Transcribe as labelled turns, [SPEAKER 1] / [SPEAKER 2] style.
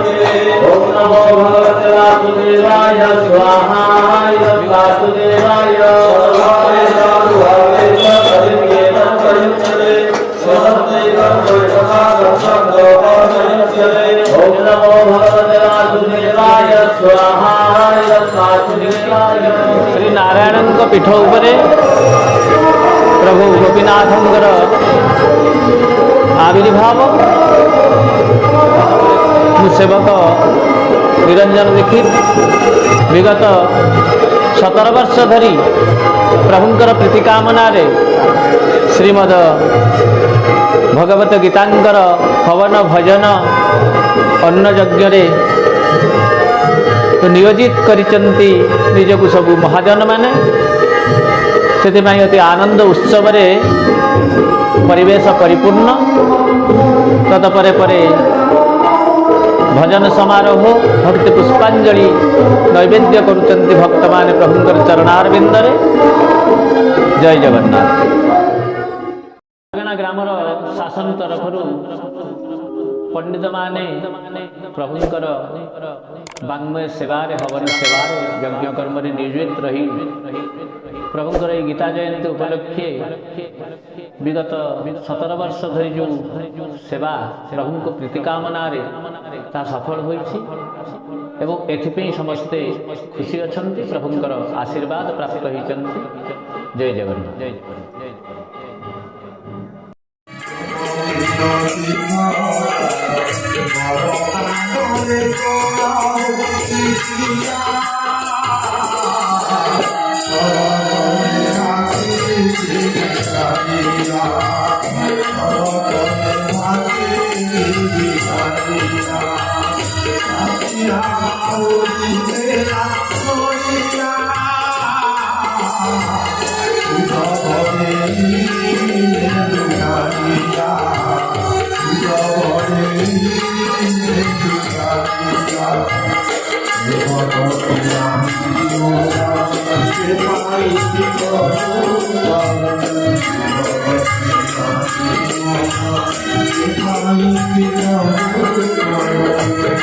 [SPEAKER 1] ओम नमो भगवते वासुदेवाय स्वाहा वासुदेवाय ओम नमो भगवते वासुदेवाय स्वाहा वासुदेवाय। श्री नारायण पीठ उपरे प्रभु गोपीनाथंकर आविर्भाव सेवक निरंजन दीक्षित विगत 17 वर्ष धरी प्रभुंकर प्रीति कामना रे श्रीमद भगवत गीतांकर हवन भजन अन्न यज्ञ रे तो नियोजित करिचंती निजकु सबु महाजन माने से अति आनंद उत्सव रे परिवेश परिपूर्ण तदपरे परे भजन समारोह भक्ति पुष्पांजलि नैवेद्य करुचंती भक्त माने प्रभुंकर चरणारविंद रे। जय जगन्नाथ। ग्रामर शासन तरफ पंडित माने प्रभुंकर वाङ्मय सेवारे हवन सेवारे यज्ञ कर्म नियोजित रही प्रभुंकर गीता जयंती उपलक्षे विगत 17 वर्ष धरी जो सेवा प्रभु को प्रीति कामना रे ता सफल होइछि एवं एथिपई समस्ते खुशी अछंती प्रभुंकर आशीर्वाद प्राप्त होइछंती। जय जगन्नाथ। जय
[SPEAKER 2] Thank you.